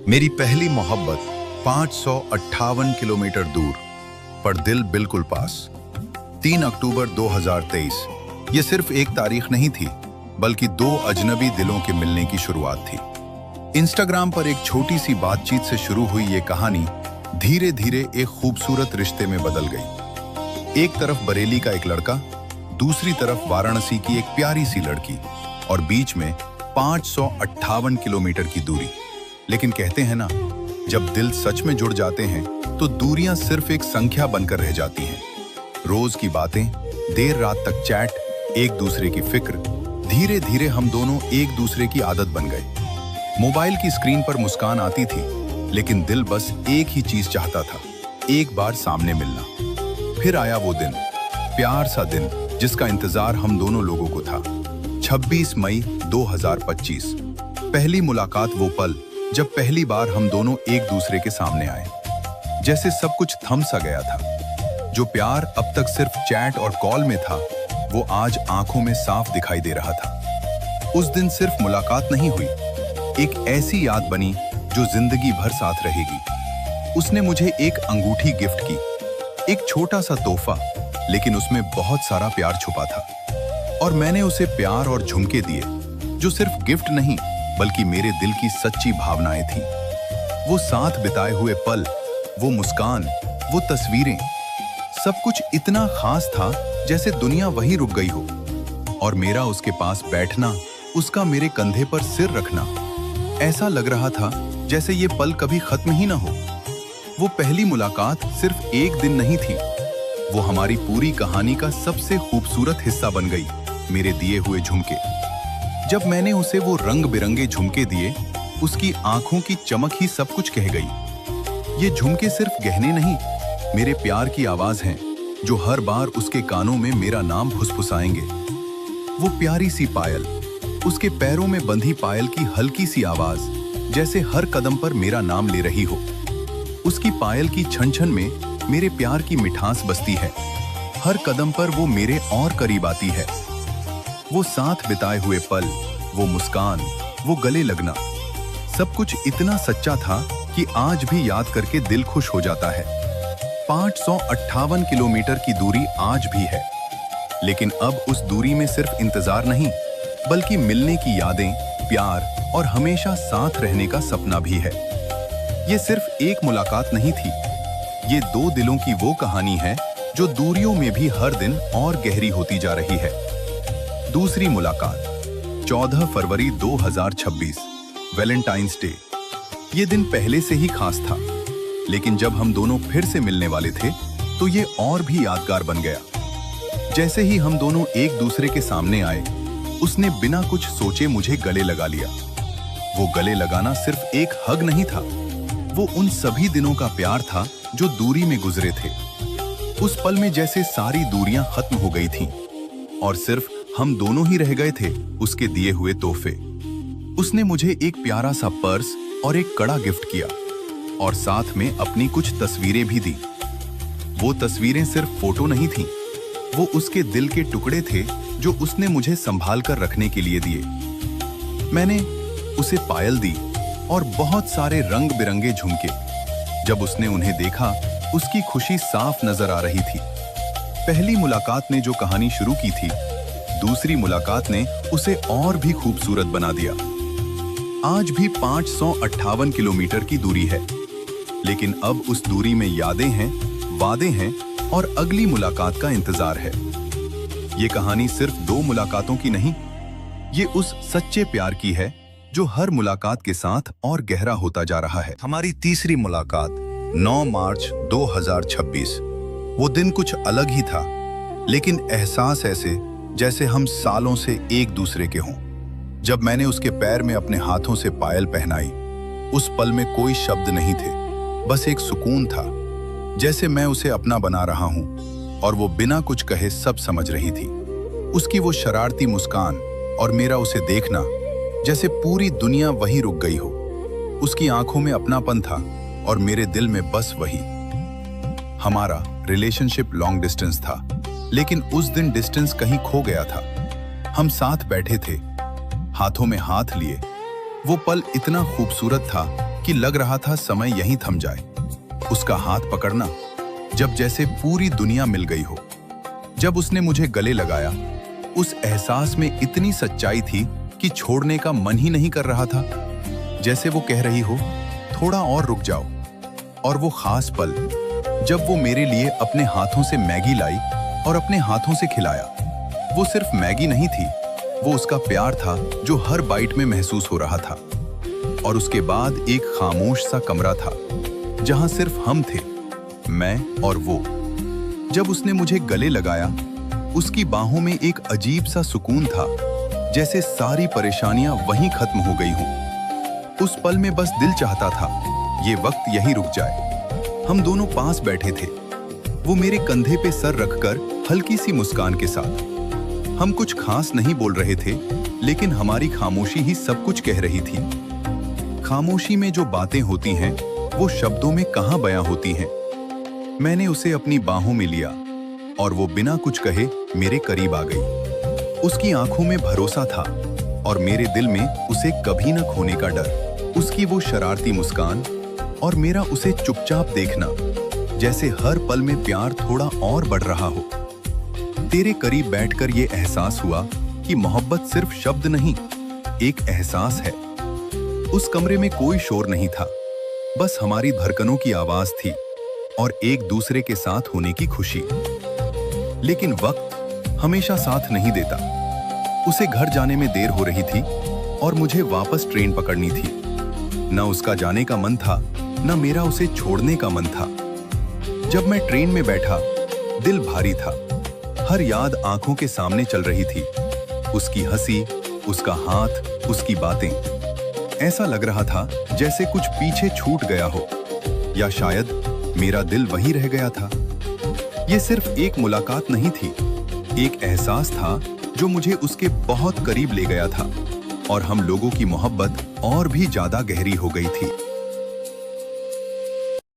मेरी पहली मोहब्बत 558 किलोमीटर दूर, पर दिल बिल्कुल पास। 3 अक्टूबर 2023। ये सिर्फ एक तारीख नहीं थी, बल्कि दो अजनबी दिलों के मिलने की शुरुआत थी। इंस्टाग्राम पर एक छोटी सी बातचीत से शुरू हुई ये कहानी धीरे धीरे एक खूबसूरत रिश्ते में बदल गई। एक तरफ बरेली का एक लड़का, दूसरी तरफ वाराणसी की एक प्यारी सी लड़की, और बीच में 558 किलोमीटर की दूरी। लेकिन कहते हैं ना, जब दिल सच में जुड़ जाते हैं तो दूरियां सिर्फ एक संख्या बनकर रह जाती हैं। रोज की बातें, देर रात तक चैट, एक दूसरे की फिक्र, धीरे धीरे हम दोनों एक दूसरे की आदत बन गए। मोबाइल की स्क्रीन पर मुस्कान आती थी, लेकिन दिल बस एक ही चीज चाहता था, एक बार सामने मिलना। फिर आया वो दिन, प्यार सा दिन जिसका इंतजार हम दोनों लोगों को था। 26 मई 2025। पहली मुलाकात, वो पल जब पहली बार हम दोनों एक दूसरे के सामने आए। जैसे सब कुछ थम सा गया था। जो प्यार अब तक सिर्फ चैट और कॉल में था, वो आज आंखों में साफ दिखाई दे रहा था। उस दिन सिर्फ मुलाकात नहीं हुई, एक ऐसी याद बनी जो जिंदगी भर साथ रहेगी। उसने मुझे एक अंगूठी गिफ्ट की, एक छोटा सा तोहफा, लेकिन उसमें बहुत सारा प्यार छुपा था। और मैंने उसे प्यार और झुमके दिए, जो सिर्फ गिफ्ट नहीं बल्कि मेरे दिल की सच्ची भावनाएं थीं। वो साथ बिताए हुए पल, वो मुस्कान, वो तस्वीरें, सब कुछ इतना खास था जैसे दुनिया वहीं रुक गई हो। और मेरा उसके पास बैठना, उसका मेरे कंधे पर सिर रखना, ऐसा लग रहा था जैसे ये पल कभी खत्म ही ना हो। वो पहली मुलाकात सिर्फ एक दिन नहीं थी, वो हमारी पूरी कहानी का सबसे खूबसूरत हिस्सा बन गई। मेरे दिए हुए झुमके, जब मैंने उसे वो रंग बिरंगे झुमके दिए, उसकी आंखों की चमक ही सब कुछ कह गई। ये झुमके सिर्फ गहने नहीं, मेरे प्यार की आवाज हैं, जो हर बार उसके कानों में मेरा नाम फुसफुसाएंगे। वो प्यारी सी पायल, उसके पैरों में बंधी पायल की हल्की सी आवाज, जैसे हर कदम पर मेरा नाम ले रही हो। उसकी पायल की छन छन में मेरे प्यार की मिठास बसती है। हर कदम पर वो मेरे और करीब आती है। वो साथ बिताए हुए पल, वो मुस्कान, वो गले लगना, सब कुछ इतना सच्चा था कि आज भी याद करके दिल खुश हो जाता है। 558 किलोमीटर की दूरी आज भी है, लेकिन अब उस दूरी में सिर्फ इंतजार नहीं, बल्कि मिलने की यादें, प्यार और हमेशा साथ रहने का सपना भी है। ये सिर्फ एक मुलाकात नहीं थी, ये दो दिलों की वो कहानी है जो दूरियों में भी हर दिन और गहरी होती जा रही है। दूसरी मुलाकात, 14 फरवरी 2026, वैलेंटाइंस डे। ये दिन पहले से ही खास था, लेकिन जब हम दोनों फिर से मिलने वाले थे तो ये और भी यादगार बन गया। जैसे ही हम दोनों एक दूसरे के सामने आए, उसने बिना कुछ सोचे मुझे गले लगा लिया। वो गले लगाना सिर्फ एक हग नहीं था, वो उन सभी दिनों का प्यार था जो दूरी में गुजरे थे। उस पल में जैसे सारी दूरियां खत्म हो गई थीं और सिर्फ हम दोनों ही रह गए थे उसके दिए हुए तोहफे। उसने मुझे एक प्यारा सा पर्स और एक कड़ा गिफ्ट किया, और साथ में अपनी कुछ तस्वीरें भी दी। वो तस्वीरें सिर्फ फोटो नहीं थीं, वो उसके दिल के टुकड़े थे जो उसने मुझे संभाल कर रखने के लिए दिए। मैंने उसे पायल दी और बहुत सारे रंग बिरंगे झुमके। जब उसने उन्हें देखा, उसकी खुशी साफ नजर आ रही थी। पहली मुलाकात ने जो कहानी शुरू की थी, दूसरी मुलाकात ने उसे और भी खूबसूरत बना दिया। आज भी 558 किलोमीटर की दूरी है, लेकिन अब उस दूरी में यादें हैं, वादे हैं और अगली मुलाकात का इंतजार है। ये कहानी सिर्फ दो मुलाकातों की नहीं, ये उस सच्चे प्यार की है जो हर मुलाकात के साथ और गहरा होता जा रहा है। हमारी तीसरी मुलाकात, 9 मार्च 2026। वो दिन कुछ अलग ही था, लेकिन एहसास ऐसे जैसे हम सालों से एक दूसरे के हों। जब मैंने उसके पैर में अपने हाथों से पायल पहनाई, उस पल में कोई शब्द नहीं थे, बस एक सुकून था, जैसे मैं उसे अपना बना रहा हूं और वो बिना कुछ कहे सब समझ रही थी। उसकी वो शरारती मुस्कान और मेरा उसे देखना, जैसे पूरी दुनिया वहीं रुक गई हो। उसकी आंखों में अपनापन था और मेरे दिल में बस वही। हमारा रिलेशनशिप लॉन्ग डिस्टेंस था, लेकिन उस दिन डिस्टेंस कहीं खो गया था। हम साथ बैठे थे, हाथों में हाथ लिए। वो पल इतना खूबसूरत था कि लग रहा था समय यहीं थम जाए। उसका हाथ पकड़ना, जब जैसे पूरी दुनिया मिल गई हो। जब उसने मुझे गले लगाया, उस एहसास में इतनी सच्चाई थी कि छोड़ने का मन ही नहीं कर रहा था। जैसे वो कह रही हो, थोड़ा और रुक जाओ। और वो खास पल जब वो मेरे लिए अपने हाथों से मैगी लाई और अपने हाथों से खिलाया। वो सिर्फ मैगी नहीं थी, वो उसका प्यार था जो हर बाइट में महसूस हो रहा था। और उसके बाद एक खामोश सा कमरा था जहां सिर्फ हम थे, मैं और वो। जब उसने मुझे गले लगाया, उसकी बाहों में एक अजीब सा सुकून था, जैसे सारी परेशानियां वहीं खत्म हो गई हों। उस पल में बस दिल चाहता था ये वक्त यहीं रुक जाए। हम दोनों पास बैठे थे, वो मेरे कंधे पे सर रखकर हल्की सी मुस्कान के साथ। हम कुछ खास नहीं बोल रहे थे, लेकिन हमारी खामोशी ही सब कुछ कह रही थी। खामोशी में जो बातें होती हैं, वो शब्दों में कहाँ बयां होती हैं। मैंने उसे अपनी बाहों में लिया और वो बिना कुछ कहे मेरे करीब आ गई। उसकी आंखों में भरोसा था और मेरे दिल में उसे कभी न खोने का डर। उसकी वो शरारती मुस्कान और मेरा उसे चुपचाप देखना, जैसे हर पल में प्यार थोड़ा और बढ़ रहा हो। तेरे करीब बैठकर ये एहसास हुआ कि मोहब्बत सिर्फ शब्द नहीं, एक एहसास है। उस कमरे में कोई शोर नहीं था, बस हमारी धड़कनों की आवाज थी और एक दूसरे के साथ होने की खुशी। लेकिन वक्त हमेशा साथ नहीं देता। उसे घर जाने में देर हो रही थी और मुझे वापस ट्रेन पकड़नी थी। न उसका जाने का मन था, न मेरा उसे छोड़ने का मन था। जब मैं ट्रेन में बैठा, दिल भारी था। हर याद आंखों के सामने चल रही थी। उसकी हंसी, उसका हाथ, उसकी बातें। ऐसा लग रहा था जैसे कुछ पीछे छूट गया हो, या शायद मेरा दिल वहीं रह गया था। ये सिर्फ एक मुलाकात नहीं थी, एक एहसास था जो मुझे उसके बहुत करीब ले गया था और हम लोगों की मोहब्बत और भी ज्यादा गहरी हो गई थी।